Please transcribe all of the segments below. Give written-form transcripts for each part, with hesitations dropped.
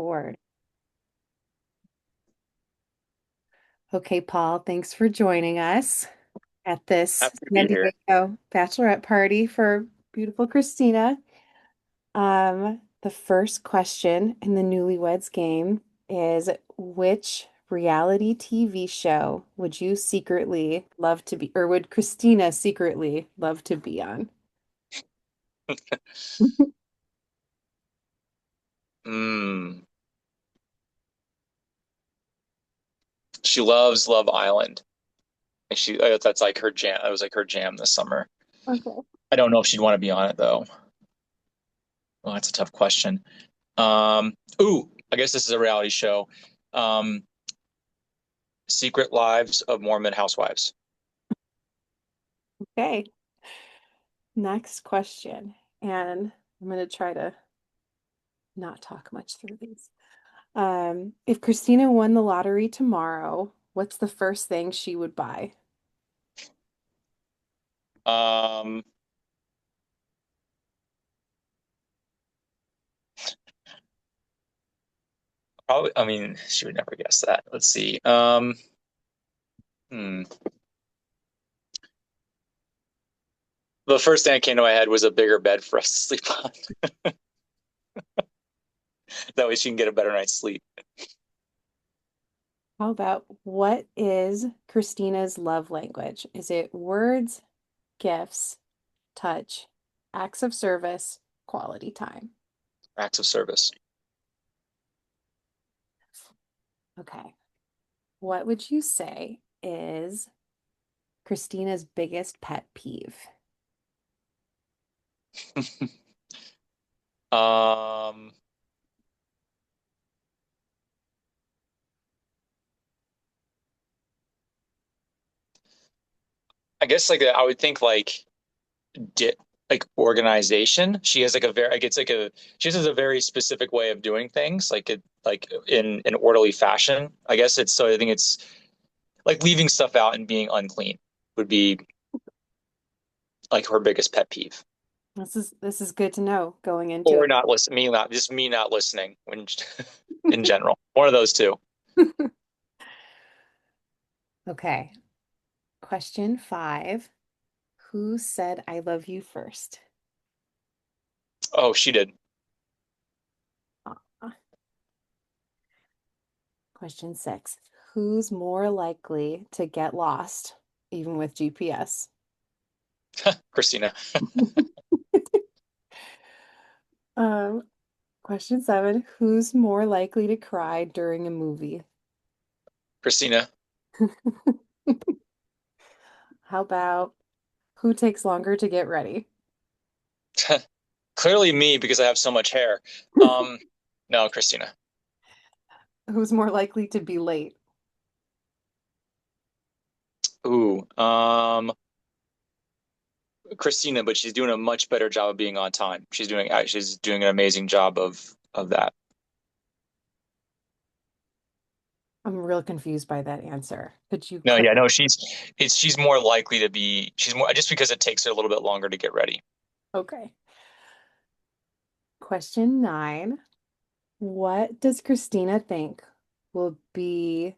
record. Okay, Paul, thanks for joining us at this Happy to San be here. Diego bachelorette party for beautiful Christina. The first question in the Newlyweds game is which reality TV show would you secretly love to be, or would Christina secretly love to be on? Mm. She loves Love Island. And that's like her jam. That was like her jam this summer. Okay. I don't know if she'd want to be on it though. Well, that's a tough question. I guess this is a reality show. Um, Secret Lives of Mormon Housewives. Okay. Next question. And I'm going to try to not talk much through these. If Christina won the lottery tomorrow, what's the first thing she would buy? Um, Probably. I mean, she would never guess that. Let's see. Hmm. The first thing that came to my head was a bigger bed for us to sleep on. That way she can get a better night's sleep. How about what is Christina's love language? Is it words, gifts, touch, acts of service, quality time? Acts of service. Okay. What would you say is Christina's biggest pet peeve? Um, I guess I would think di like organization. She has like a very like it's like a she has a very specific way of doing things, like in an orderly fashion. I guess it's so I think it's like leaving stuff out and being unclean would be like her biggest pet peeve. This is good to know going into Or not listen me not just me not listening when in general. One of those two. it. Okay. Question 5. Who said I love you first? Oh, she did. Uh, Question 6. Who's more likely to get lost, even with GPS? Christina. Um, Question 7. Who's more likely to cry during a movie? Christina. How about who takes longer to get ready? Clearly me because I have so much hair. Um, no, Christina. Who's more likely to be late? Ooh, Christina, but she's doing a much better job of being on time. She's doing an amazing job of that. I'm real confused by that answer. Could you No, clar yeah, no, she's more likely to be she's more just because it takes her a little bit longer to get ready. Okay. Question 9. What does Christina think will be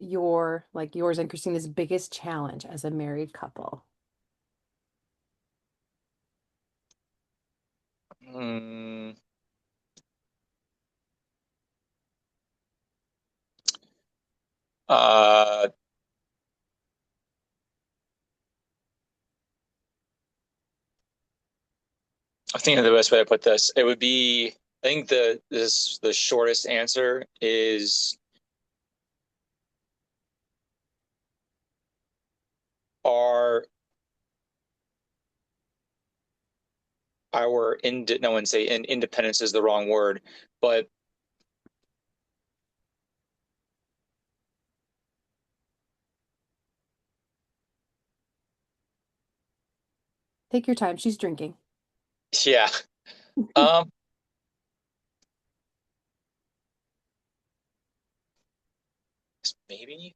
yours and Christina's biggest challenge as a married couple? Hmm. Uh, I think the best way to put this, it would be I think the shortest answer is our our ind no one say in independence is the wrong word, but Take your time. She's drinking. yeah. Um, maybe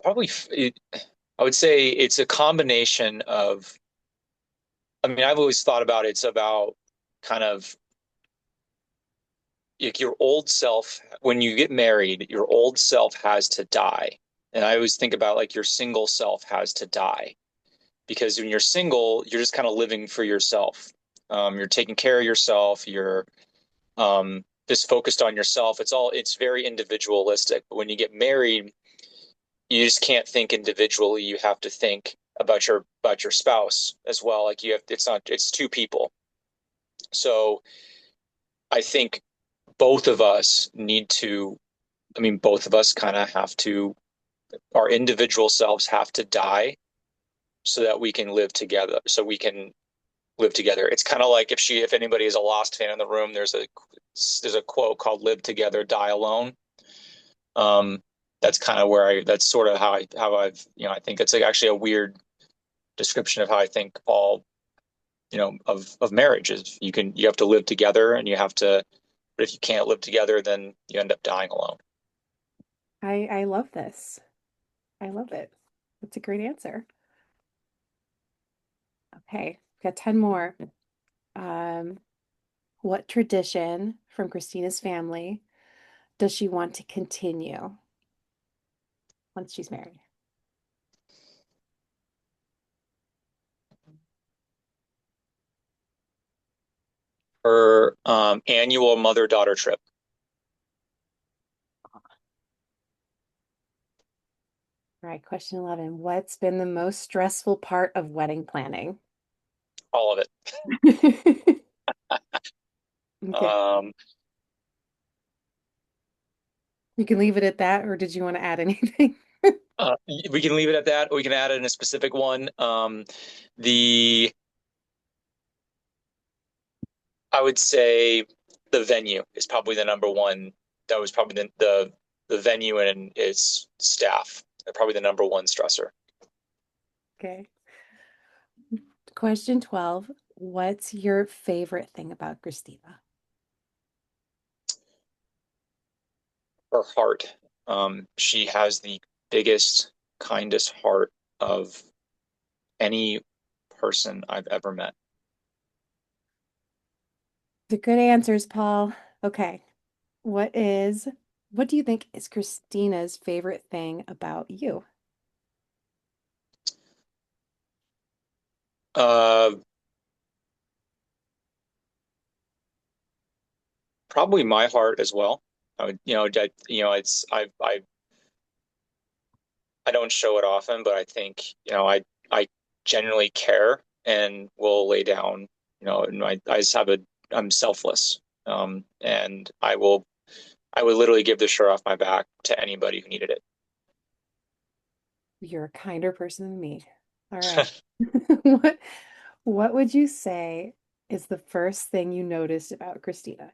probably. I would say it's a combination of, I mean, I've always thought about it's about kind of like your old self, when you get married, your old self has to die. And I always think about like your single self has to die because when you're single, you're just kind of living for yourself. You're taking care of yourself. You're just focused on yourself. It's very individualistic. But when you get married, you just can't think individually. You have to think about your spouse as well. Like you have, it's two people. So I think both of us need to, I mean, both of us kind of have to, our individual selves have to die so that we can live together. So we can live together. It's kind of like if anybody is a Lost fan in the room, there's a quote called "Live together, die alone." Um, that's kind of where that's sort of how I've, I think it's like actually a weird description of how I think all, of marriage is you have to live together and you have to, but if you can't live together, then you end up dying alone. I love this. I love it. That's a great answer. Okay, got 10 more. Um, what tradition from Christina's family does she want to continue once she's married? Her annual mother-daughter trip, All right, question 11. What's been the most stressful part of wedding planning? all of it. Okay, Um, you can leave it at that, or did you want to add anything? we can leave it at that. We can add in a specific one. The I would say the venue is probably the number one. That was probably the venue and its staff. They're probably the number one stressor. Okay. Question 12. What's your favorite thing about Christina? Her heart. She has the biggest, kindest heart of any person I've ever met. The good answers, Paul. Okay. What is, what do you think is Christina's favorite thing about you? Uh, Probably my heart as well. I would, it's I don't show it often, but I think, I genuinely care and will lay down, and I just have I'm selfless. And I would literally give the shirt off my back to anybody who needed it. You're a kinder person than me. All right. What what would you say is the first thing you noticed about Christina?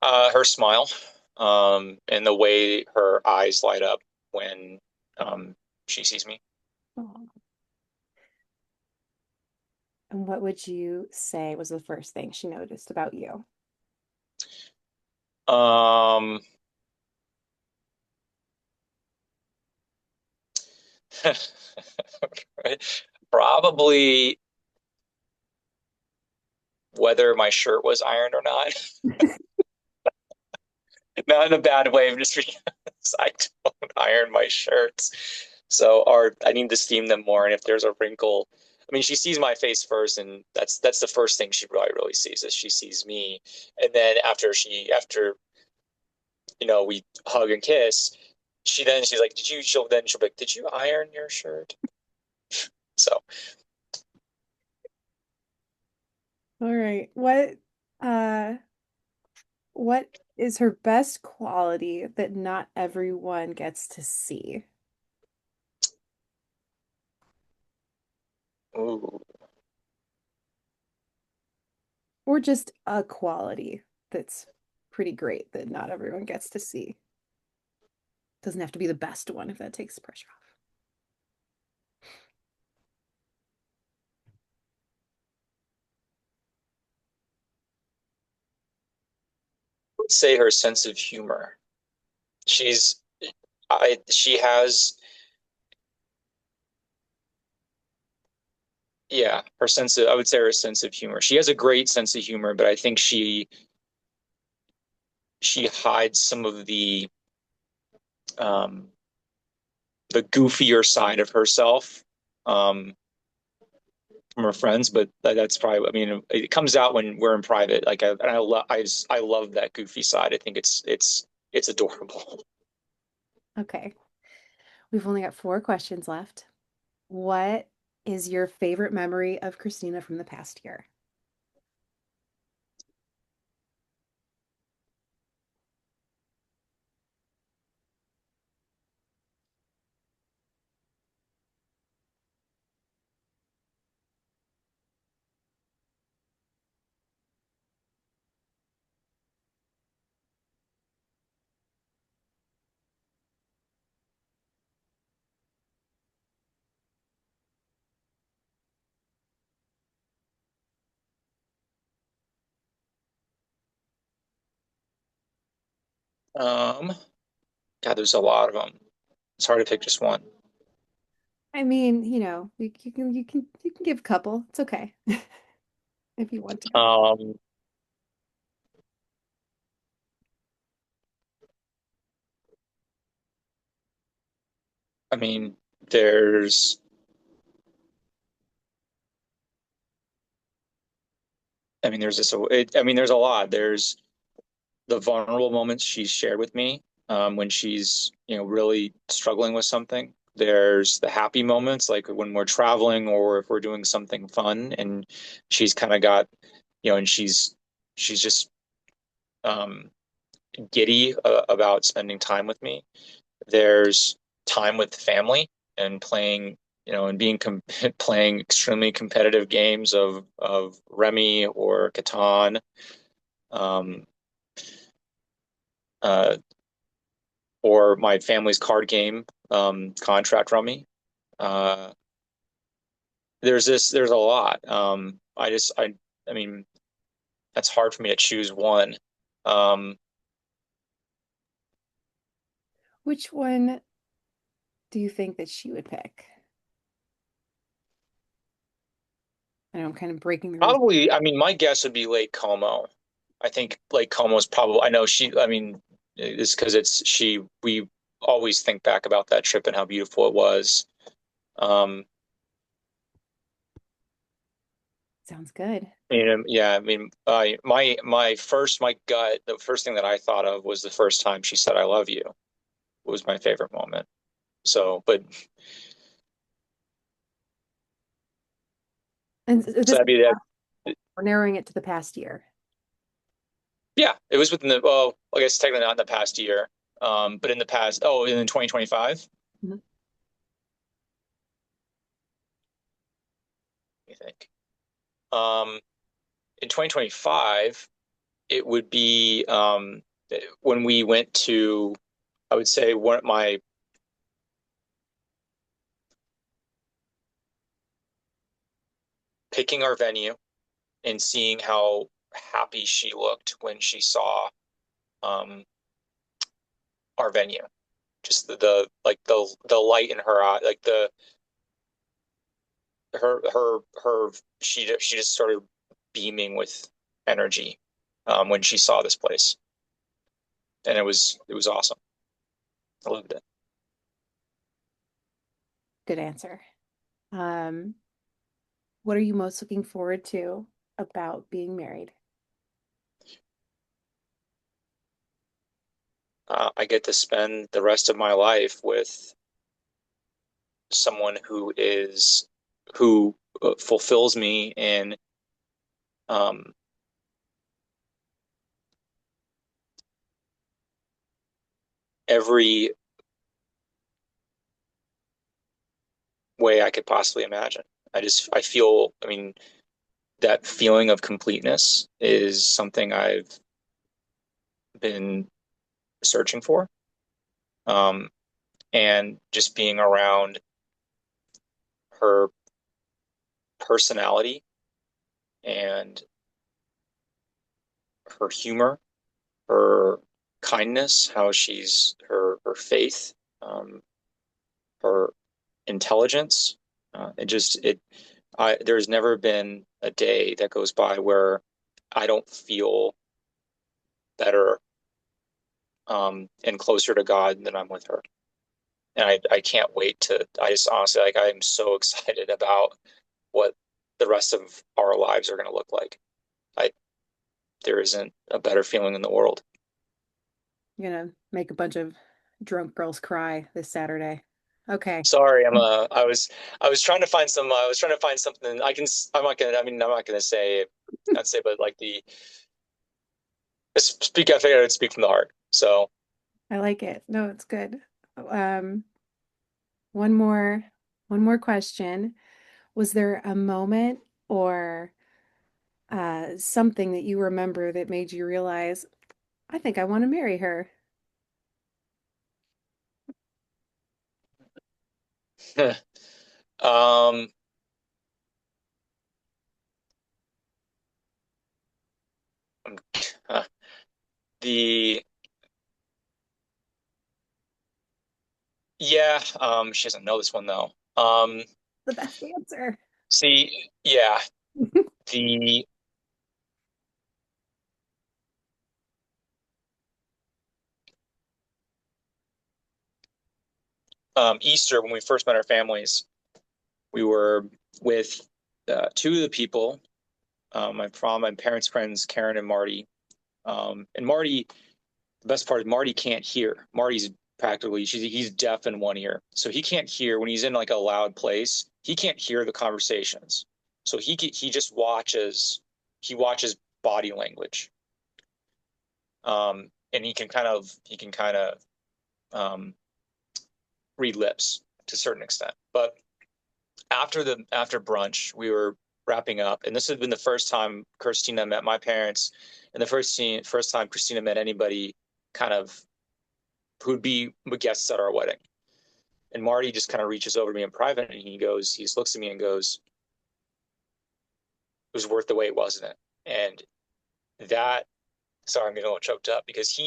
Her smile, and the way her eyes light up when, she sees me. Oh. And what would you say was the first thing she noticed about you? Um, Probably whether my shirt was ironed or not. Not in a bad way, just because I don't iron my shirts. So, or I need to steam them more. And if there's a wrinkle, I mean, she sees my face first, and that's the first thing she probably really sees is she sees me. And then after we hug and kiss, she's like, she'll be like, did you iron your shirt? So, All right. Uh what is her best quality that not everyone gets to see? ooh, Or just a quality that's pretty great that not everyone gets to see? Doesn't have to be the best one if that takes the pressure off. say her sense of humor. She's she has, yeah, her sense of, I would say her sense of humor. She has a great sense of humor, but I think she hides some of um the goofier side of herself um from her friends, but that's probably, I mean, it comes out when we're in private. Like and I love that goofy side. I think it's adorable. Okay. We've only got four questions left. What is your favorite memory of Christina from the past year? Um, God, there's a lot of them. It's hard to pick just one. I mean, you can give a couple. It's okay if you want to. Um, I mean, there's, I mean, there's this, I mean, there's a lot. There's the vulnerable moments she's shared with me when she's, really struggling with something. There's the happy moments, like when we're traveling or if we're doing something fun, and she's kind of got, and she's just um, giddy about spending time with me. There's time with family and playing, and being playing extremely competitive games of Remy or Catan. Um, uh, or my family's card game, Contract Rummy. Uh, there's a lot. I mean, that's hard for me to choose one. Um, Which one do you think that she would pick? I know I'm kind of breaking the rules. Probably, I mean, my guess would be Lake Como. I think Lake Como's probably, I know I mean, it's because we always think back about that trip and how beautiful it was. Um, Sounds good. yeah, I mean, my gut, the first thing that I thought of was the first time she said, "I love you," was my favorite moment. So, but And so this that'd be that. we're narrowing it to the past year. Yeah, it was within well, I guess technically not in the past year, but in the past, oh, in 2025, Mhm. I think. Um, in 2025, it would be when we went to, I would say, one of my picking our venue and seeing how happy she looked when she saw um, our venue. Just like the light in her eye, like the her she just started beaming with energy when she saw this place, and it was awesome. I loved it. Good answer. Um, what are you most looking forward to about being married? I get to spend the rest of my life with someone who fulfills me in um, every way I could possibly imagine. I feel, I mean, that feeling of completeness is something I've been searching for. Um, and just being around her personality and her humor, her kindness, how she's her faith. her intelligence. It just it there's never been a day that goes by where I don't feel better and closer to God than I'm with her. And I can't wait to I just honestly like I'm so excited about what the rest of our lives are going to look like. I There isn't a better feeling in the world. You're gonna make a bunch of drunk girls cry this Saturday. Okay. Sorry, I was trying to find some I was trying to find something I'm not gonna I mean I'm not gonna say not say but like the speak I figured I'd speak from the heart. So I like it. No, it's good. Um, one more, one more question. Was there a moment or something that you remember that made you realize, I think I want to marry her? um uh, the yeah, she doesn't know this one though. The best answer. See, yeah, the Easter when we first met our families, we were with two of the people, my parents' friends, Karen and Marty. And Marty, the best part is Marty can't hear. Marty's practically he's deaf in one ear, so he can't hear when he's in like a loud place. He can't hear the conversations, so he just watches. He watches body language, and he can kind of um, read lips to a certain extent. But after brunch, we were wrapping up, and this had been the first time Christina met my parents, and first time Christina met anybody kind of who'd be guests at our wedding. And Marty just kind of reaches over to me in private, and he just looks at me and goes, "It was worth the wait, wasn't it?" And that, sorry, I'm getting a little choked up because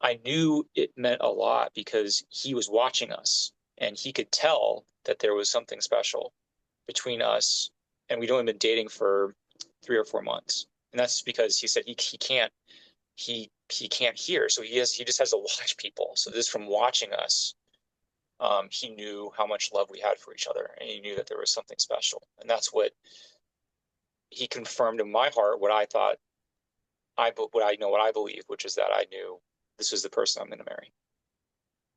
I knew it meant a lot because he was watching us, and he could tell that there was something special between us, and we'd only been dating for 3 or 4 months, and that's because he said he can't hear, so he just has to watch people. So this from watching us, he knew how much love we had for each other, and he knew that there was something special, and that's what he confirmed in my heart. What I thought what I know what I believe, which is that I knew this was the person I'm going to marry,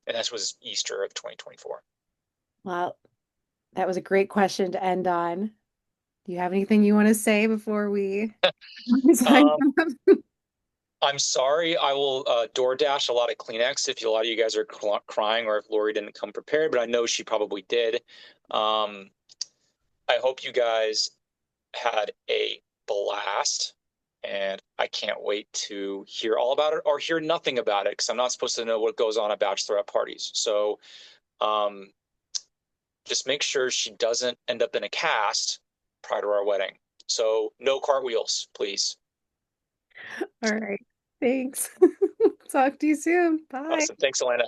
and that was Easter of 2024. Well, that was a great question to end on. Do you have anything you want to say before we sign Um, off? I'm sorry. I will DoorDash a lot of Kleenex if a lot of you guys are crying or if Lori didn't come prepared, but I know she probably did. Um, I hope you guys had a blast, and I can't wait to hear all about it or hear nothing about it because I'm not supposed to know what goes on at bachelorette parties. So um, just make sure she doesn't end up in a cast prior to our wedding. So no cartwheels, please. All right. Thanks. Talk to you soon. Bye. Awesome. Thanks, Elena.